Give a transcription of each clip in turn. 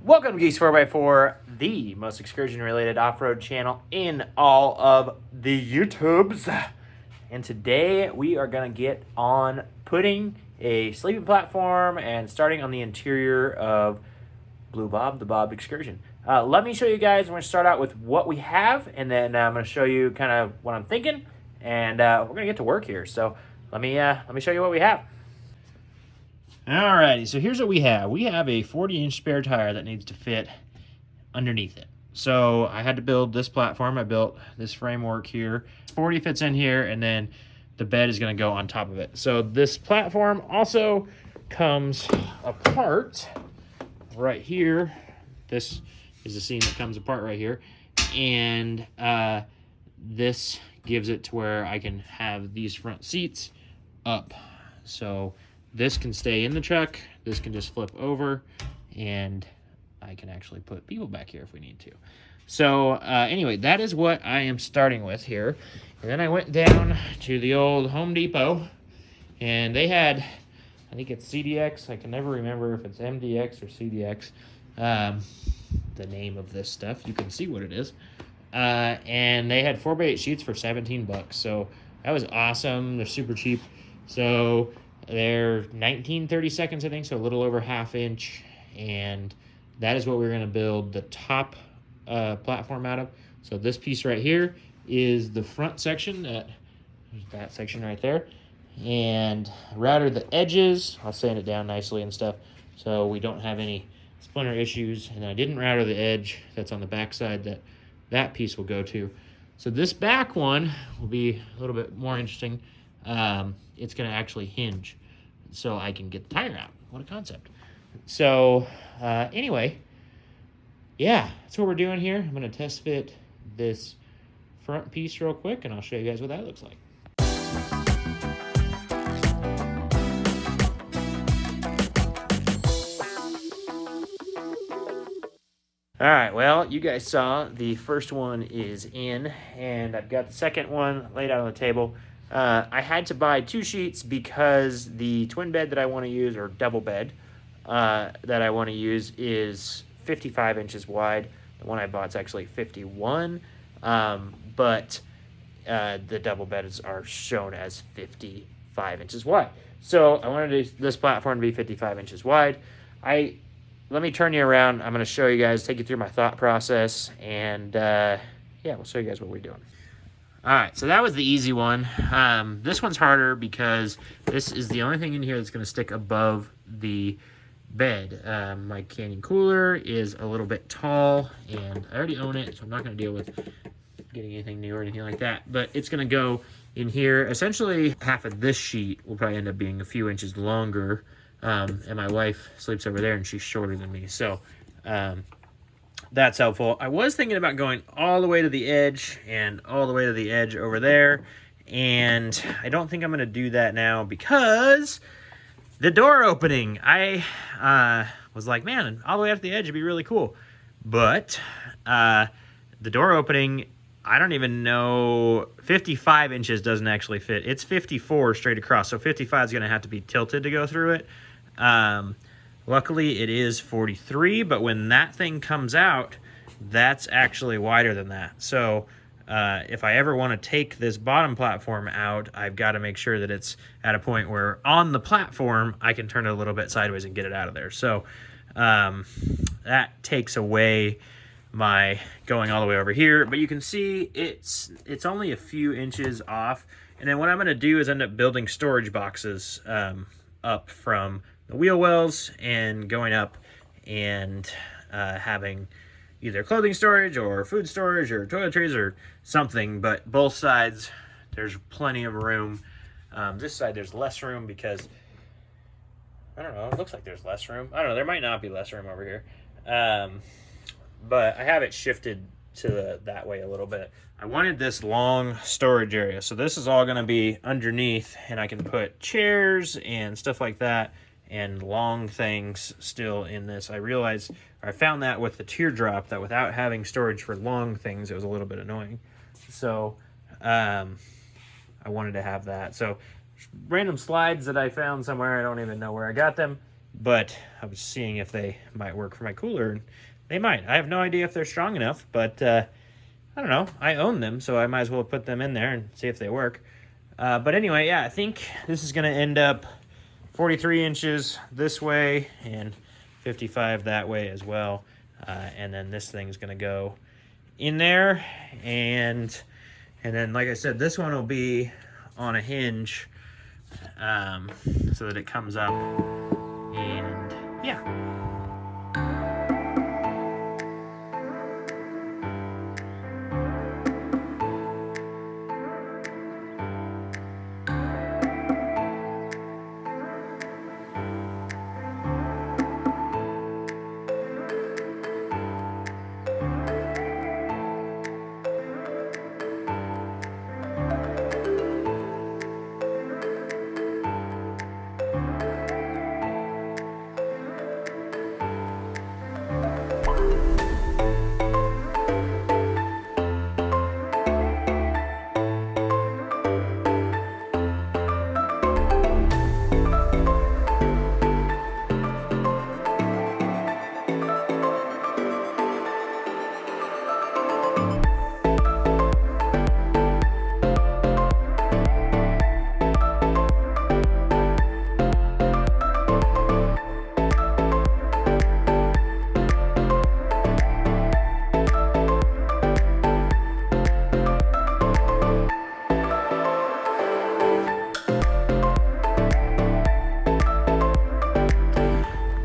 Welcome to Geeks 4x4, the most excursion-related off-road channel in all of the YouTubes. And today we are going to get on putting a sleeping platform and starting on the interior of Blue Bob, the Bob Excursion. Let me show you guys. I'm going to start out with what we have, and then I'm going to show you kind of what I'm thinking, and we're going to get to work here. So let me show you what we have. Alrighty, so here's what we have. We have a 40-inch spare tire that needs to fit underneath it. So I had to build this platform. I built this framework here. 40 fits in here, and then the bed is going to go on top of it. So this platform also comes apart right here. This is the seam that comes apart right here. And this gives it to where I can have these front seats up. So this can stay in the truck, this can just flip over, and I can actually put people back here if we need to. So anyway, that is what I am starting with here. And then I went down to the old Home Depot, and they had, I think it's CDX, I can never remember if it's MDX or CDX, the name of this stuff. You can see what it is. And they had 4x8 sheets for 17 bucks. So that was awesome. They're super cheap. So they're 19/32, I think, so a little over ½ inch, and that is what we're going to build the top platform out of. So this piece right here is the front section, that section right there, and routed the edges. I'll sand it down nicely and stuff so we don't have any splinter issues, and I didn't router the edge that's on the back side that piece will go to. So this back one will be a little bit more interesting. It's going to actually hinge so I can get the tire out. What a concept. So anyway, yeah, that's what we're doing here. I'm going to test fit this front piece real quick, and I'll show you guys what that looks like. All right, well, you guys saw the first one is in, and I've got the second one laid out on the table. I had to buy 2 sheets because the twin bed that I want to use, or double bed that I want to use, is 55 inches wide. The one I bought is actually 51, but the double beds are shown as 55 inches wide. So I wanted this platform to be 55 inches wide. Let me turn you around. I'm going to show you guys, take you through my thought process, and yeah, we'll show you guys what we're doing. All right, so that was the easy one. This one's harder because this is the only thing in here that's going to stick above the bed. My Canyon cooler is a little bit tall, and I already own it, so I'm not going to deal with getting anything new or anything like that. But it's going to go in here. Essentially, half of this sheet will probably end up being a few inches longer, and my wife sleeps over there, and she's shorter than me. So that's helpful. I was thinking about going all the way to the edge and all the way to the edge over there, and I don't think I'm going to do that now because the door opening. I was like, man, all the way up to the edge would be really cool. But the door opening, I don't even know, 55 inches doesn't actually fit. It's 54 straight across, so 55 is going to have to be tilted to go through it. Luckily, it is 43, but when that thing comes out, that's actually wider than that. So if I ever want to take this bottom platform out, I've got to make sure that it's at a point where on the platform, I can turn it a little bit sideways and get it out of there. So that takes away my going all the way over here. But you can see it's only a few inches off. And then what I'm going to do is end up building storage boxes up from the wheel wells and going up and having either clothing storage or food storage or toiletries or something, but both sides there's plenty of room. This side there's less room because I don't know, it looks like there's less room. I don't know, there might not be less room over here, but I have it shifted to that way a little bit. I wanted this long storage area, so this is all going to be underneath, and I can put chairs and stuff like that and long things still in this. I found that with the teardrop, that without having storage for long things, it was a little bit annoying. So I wanted to have that. So random slides that I found somewhere, I don't even know where I got them, but I was seeing if they might work for my cooler, and they might. I have no idea if they're strong enough, but I don't know. I own them, so I might as well put them in there and see if they work. But anyway, yeah, I think this is going to end up 43 inches this way and 55 that way as well. And then this thing's going to go in there. And then, like I said, this one will be on a hinge so that it comes up. And yeah.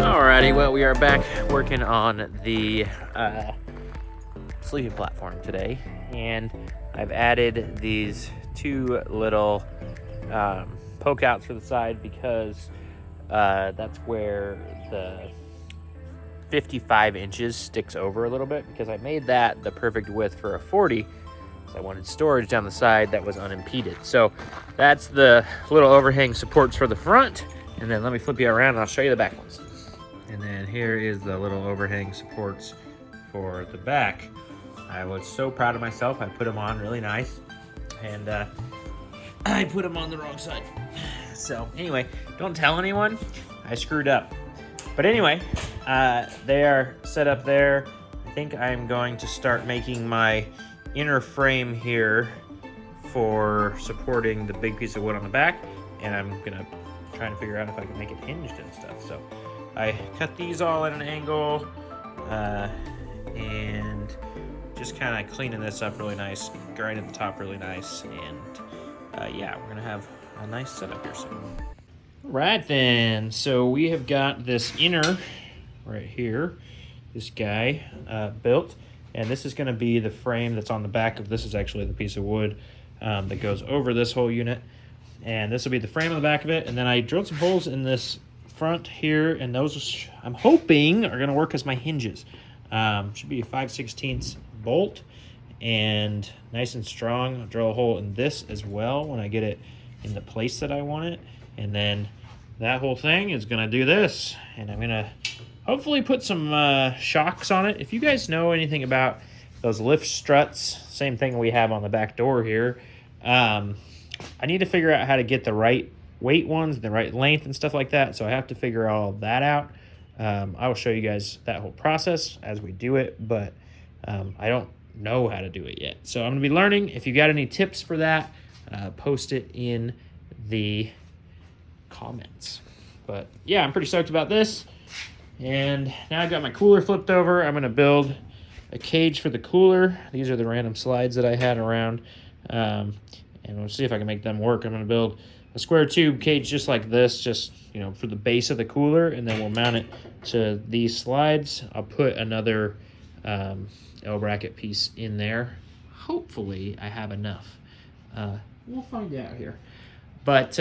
Alrighty, well, we are back working on the sleeping platform today, and I've added these two little poke outs for the side because that's where the 55 inches sticks over a little bit, because I made that the perfect width for a 40. So I wanted storage down the side that was unimpeded. So that's the little overhang supports for the front, and then let me flip you around and I'll show you the back ones. And then here is the little overhang supports for the back. I was so proud of myself. I put them on really nice, and I put them on the wrong side. So anyway, don't tell anyone. I screwed up. But anyway, they are set up there. I think I'm going to start making my inner frame here for supporting the big piece of wood on the back, and I'm gonna try and figure out if I can make it hinged and stuff. So I cut these all at an angle, and just kind of cleaning this up really nice, grinding the top really nice, and yeah, we're gonna have a nice setup here soon. Right then, so we have got this inner right here, this guy built, and this is gonna be the frame that's on the back of this. Is actually the piece of wood that goes over this whole unit, and this will be the frame on the back of it. And then I drilled some holes in this front here, and those I'm hoping are gonna work as my hinges. Should be a 5/16 bolt, and nice and strong. I'll drill a hole in this as well when I get it in the place that I want it, and then that whole thing is gonna do this, and I'm gonna hopefully put some shocks on it. If you guys know anything about those lift struts, same thing we have on the back door here, I need to figure out how to get the right weight ones, the right length and stuff like that, so I have to figure all that out. I will show you guys that whole process as we do it, but I don't know how to do it yet, so I'm gonna be learning. If you got any tips for that, post it in the comments. But yeah, I'm pretty stoked about this. And now I've got my cooler flipped over. I'm gonna build a cage for the cooler. These are the random slides that I had around, and we'll see if I can make them work. I'm gonna build a square tube cage just like this, just, you know, for the base of the cooler, and then we'll mount it to these slides. I'll put another L bracket piece in there. Hopefully I have enough. We'll find out here. But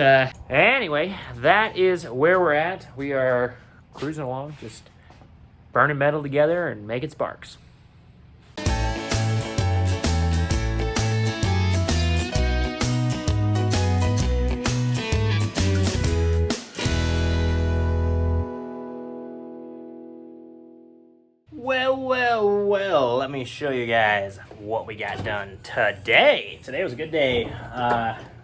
anyway, that is where we're at. We are cruising along, just burning metal together and making sparks. Well, let me show you guys what we got done today. Today was a good day.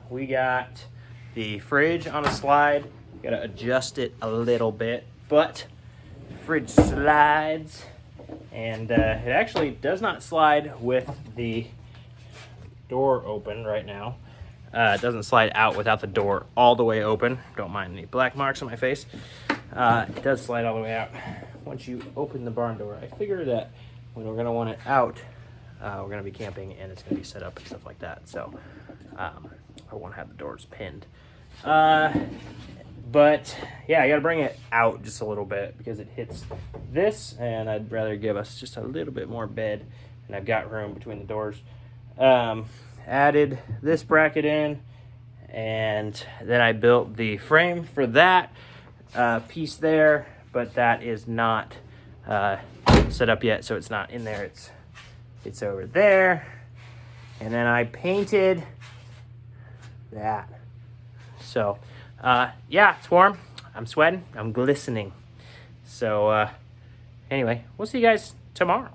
We got the fridge on a slide. Got to adjust it a little bit but fridge slides, and it actually does not slide with the door open right now. It doesn't slide out without the door all the way open. Don't mind any black marks on my face. It does slide all the way out once you open the barn door. I figure that when we're gonna want it out, we're gonna be camping and it's gonna be set up and stuff like that. So I won't have the doors pinned. But yeah, I gotta bring it out just a little bit because it hits this, and I'd rather give us just a little bit more bed, and I've got room between the doors. Added this bracket in, and then I built the frame for that piece there, but that is not set up yet, so it's not in there. It's over there, and then I painted that. So yeah, it's warm. I'm sweating. I'm glistening. So anyway, we'll see you guys tomorrow.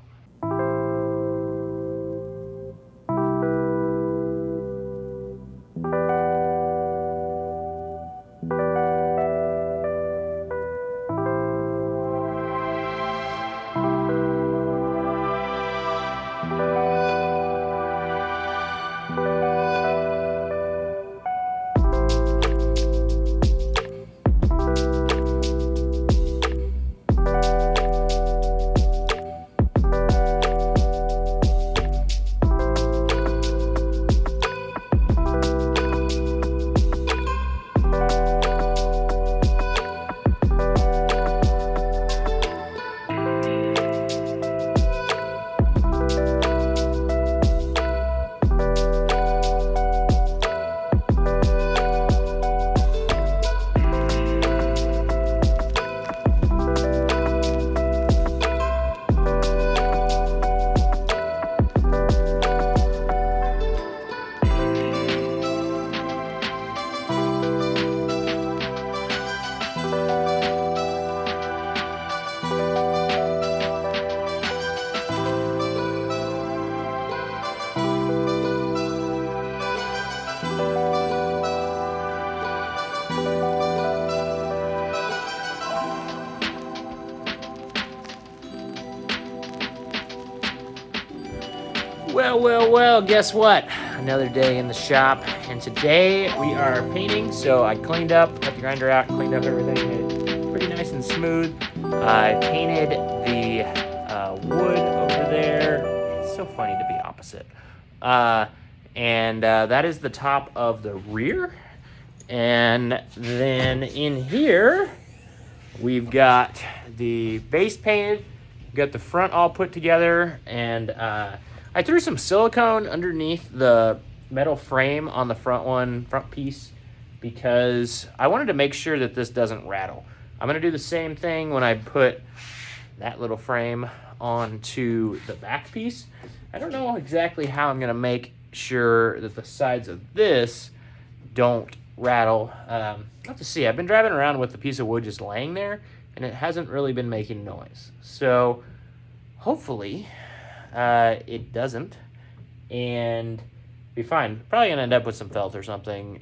Well, guess what? Another day in the shop, and today we are painting. So I cleaned up, got the grinder out, cleaned up everything, made it pretty nice and smooth. I painted the wood over there. It's so funny to be opposite. And that is the top of the rear. And then in here, we've got the base painted, got the front all put together, and I threw some silicone underneath the metal frame on the front piece, because I wanted to make sure that this doesn't rattle. I'm gonna do the same thing when I put that little frame onto the back piece. I don't know exactly how I'm gonna make sure that the sides of this don't rattle. I'll have to see. I've been driving around with the piece of wood just laying there, and it hasn't really been making noise. So hopefully it doesn't, and be fine. Probably gonna end up with some felt or something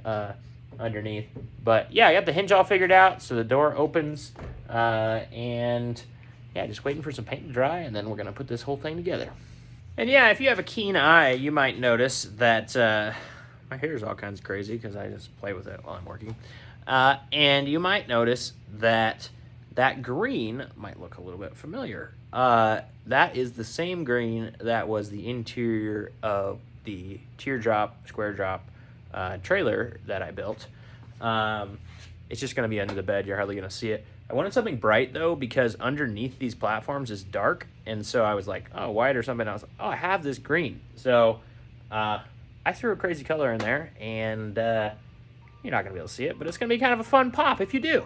underneath. But yeah, I got the hinge all figured out, so the door opens, and yeah, just waiting for some paint to dry, and then we're gonna put this whole thing together. And yeah, if you have a keen eye, you might notice that my hair is all kinds of crazy because I just play with it while I'm working. And you might notice that that green might look a little bit familiar. That is the same green that was the interior of the teardrop, square drop trailer that I built. It's just going to be under the bed. You're hardly going to see it. I wanted something bright, though, because underneath these platforms is dark. And so I was like, oh, white or something. I was like, oh, I have this green. So I threw a crazy color in there, and you're not going to be able to see it, but it's going to be kind of a fun pop if you do.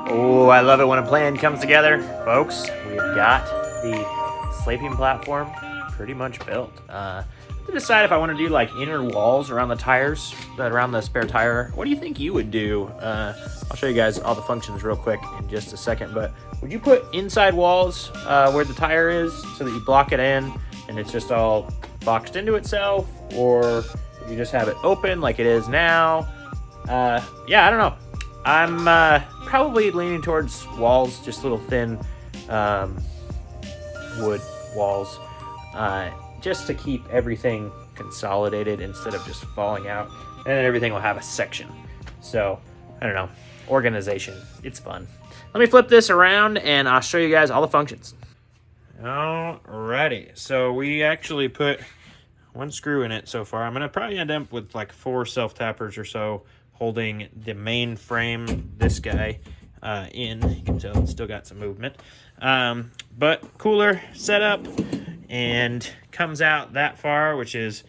Oh, I love it when a plan comes together. Folks, we've got the sleeping platform pretty much built. To decide if I want to do like inner walls around the tires, around the spare tire. What do you think you would do? I'll show you guys all the functions real quick in just a second, but would you put inside walls where the tire is so that you block it in and it's just all boxed into itself? Or would you just have it open like it is now? Yeah, I don't know. I'm probably leaning towards walls, just little thin wood walls, just to keep everything consolidated instead of just falling out. And then everything will have a section. So, I don't know. Organization. It's fun. Let me flip this around and I'll show you guys all the functions. Alrighty. So we actually put one screw in it so far. I'm going to probably end up with like 4 self-tappers or so holding the main frame, this guy, in. You can tell it's still got some movement. But cooler setup and comes out that far, which is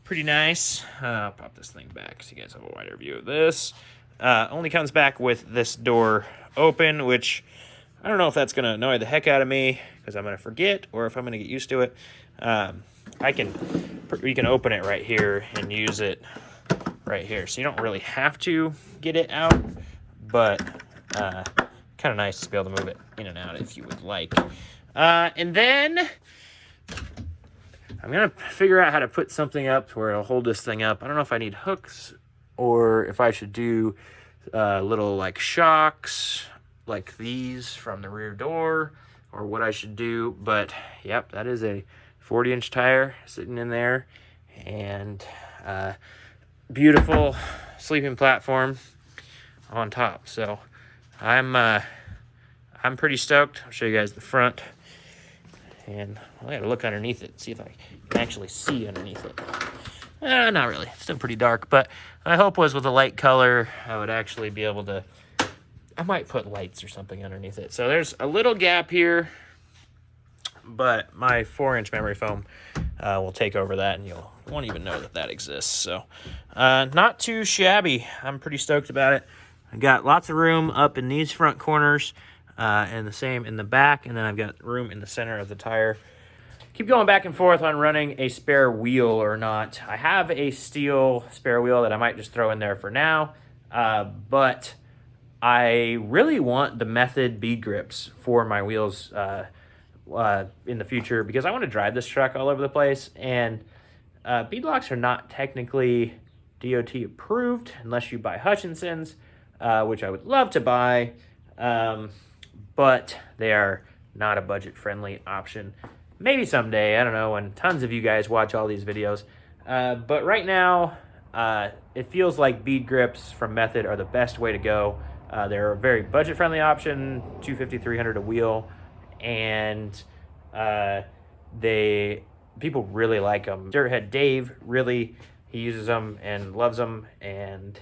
pretty nice. I'll pop this thing back so you guys have a wider view of this. Only comes back with this door open, which I don't know if that's going to annoy the heck out of me because I'm going to forget or if I'm going to get used to it. We can open it right here and use it right here. So you don't really have to get it out, but kind of nice to be able to move it in and out if you would like. And then I'm going to figure out how to put something up where it'll hold this thing up. I don't know if I need hooks or if I should do little like shocks like these from the rear door or what I should do. But yep, that is a 40-inch tire sitting in there and beautiful sleeping platform on top. So I'm pretty stoked. I'll show you guys the front. And I gotta look underneath it, see if I can actually see underneath it. Not really. It's still pretty dark, but my hope was with a light color, I would actually be able to... I might put lights or something underneath it. So there's a little gap here, but my 4-inch memory foam will take over that, and you won't even know that that exists. So not too shabby. I'm pretty stoked about it. I got lots of room up in these front corners, and the same in the back, and then I've got room in the center of the tire. Keep going back and forth on running a spare wheel or not. I have a steel spare wheel that I might just throw in there for now, but I really want the Method bead grips for my wheels in the future because I want to drive this truck all over the place, and bead locks are not technically DOT approved unless you buy Hutchinson's, which I would love to buy, but they are not a budget-friendly option. Maybe someday, I don't know, when tons of you guys watch all these videos. But right now, it feels like bead grips from Method are the best way to go. They're a very budget-friendly option, $250, $300 a wheel, and people really like them. Dirthead Dave he uses them and loves them, and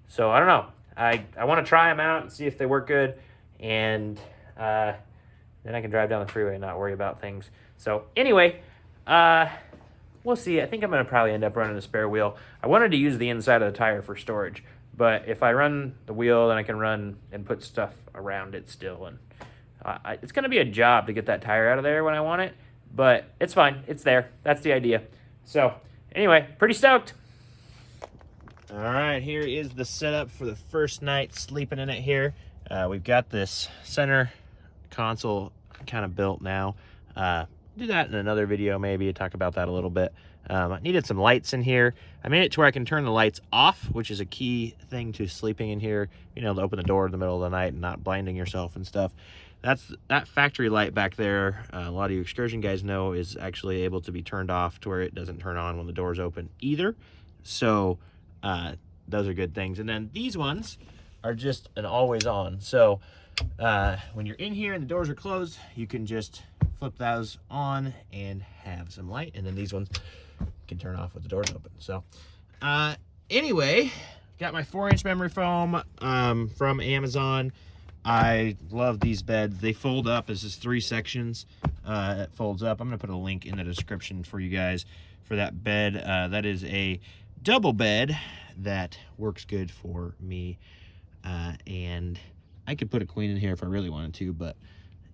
so I don't know. I want to try them out and see if they work good, and then I can drive down the freeway and not worry about things. So anyway, we'll see. I think I'm going to probably end up running a spare wheel. I wanted to use the inside of the tire for storage, but if I run the wheel, then I can run and put stuff around it still. And it's going to be a job to get that tire out of there when I want it, but it's fine. It's there. That's the idea. So anyway, pretty stoked. All right, here is the setup for the first night sleeping in it here. We've got this center console kind of built now. Do that in another video, maybe talk about that a little bit. I needed some lights in here. I made it to where I can turn the lights off, which is a key thing to sleeping in here, you know, to open the door in the middle of the night and not blinding yourself and stuff. That factory light back there, a lot of you excursion guys know, is actually able to be turned off to where it doesn't turn on when the door's open either. So those are good things. And then these ones are just an always on. So when you're in here and the doors are closed, you can just flip those on and have some light. And then these ones can turn off with the doors open. So anyway, got my 4-inch memory foam from Amazon. I love these beds. They fold up. This is 3 sections. It folds up. I'm going to put a link in the description for you guys for that bed. That is a double bed that works good for me. And I could put a queen in here if I really wanted to, but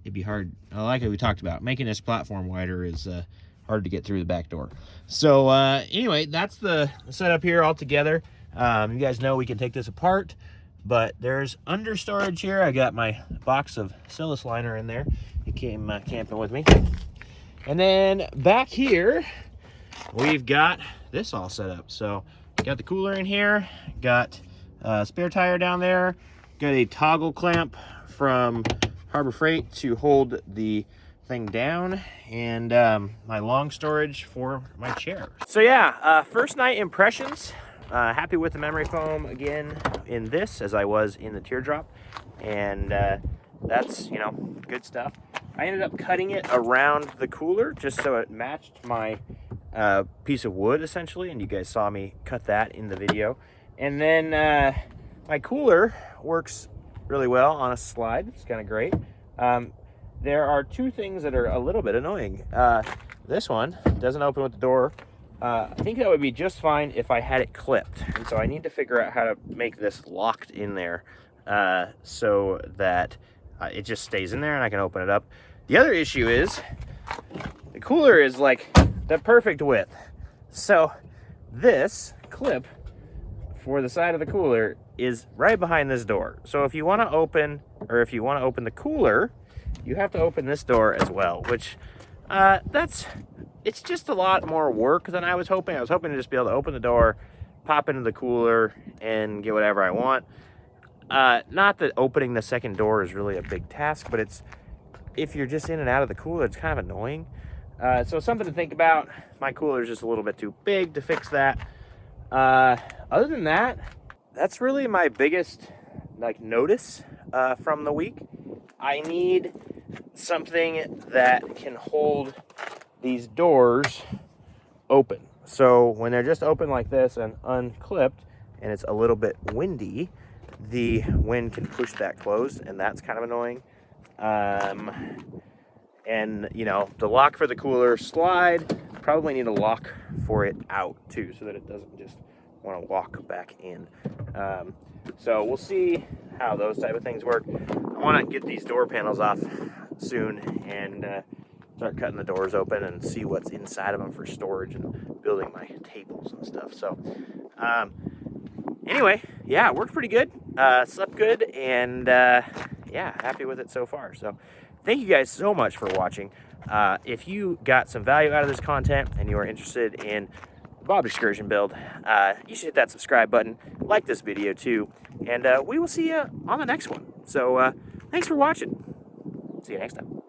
it'd be hard. Like we talked about, making this platform wider is hard to get through the back door. So anyway, that's the setup here all together. You guys know we can take this apart, but there's under storage here. I got my box of Silas liner in there. It came camping with me. And then back here, we've got this all set up. So got the cooler in here, got a spare tire down there, got a toggle clamp from Harbor Freight to hold the thing down, and my long storage for my chair. So yeah, first night impressions. Happy with the memory foam again in this, as I was in the teardrop, and that's, you know, good stuff. I ended up cutting it around the cooler just so it matched my piece of wood essentially, and you guys saw me cut that in the video. And then my cooler works really well on a slide. It's kind of great. There are two things that are a little bit annoying. This one doesn't open with the door. I think that would be just fine if I had it clipped, and so I need to figure out how to make this locked in there so that it just stays in there and I can open it up. The other issue is the cooler is like the perfect width, so this clip for the side of the cooler is right behind this door. So if you want to open, or if you want to open the cooler, you have to open this door as well, which it's just a lot more work than I was hoping. I was hoping to just be able to open the door, pop into the cooler, and get whatever I want. Not that opening the second door is really a big task, but if you're just in and out of the cooler, it's kind of annoying. So something to think about. My cooler is just a little bit too big to fix that. Other than that, that's really my biggest notice from the week. I need something that can hold these doors open. So when they're just open like this and unclipped, and it's a little bit windy, the wind can push that closed, and that's kind of annoying. And you know, the lock for the cooler slide, probably need a lock for it out too, so that it doesn't just want to walk back in. So we'll see how those type of things work. I want to get these door panels off soon and start cutting the doors open and see what's inside of them for storage and building my tables and stuff. So anyway, yeah, it worked pretty good. Slept good, and yeah, happy with it so far. So thank you guys so much for watching. If you got some value out of this content and you are interested in Bob Excursion build, you should hit that subscribe button, like this video too, and we will see you on the next one. So thanks for watching. See you next time.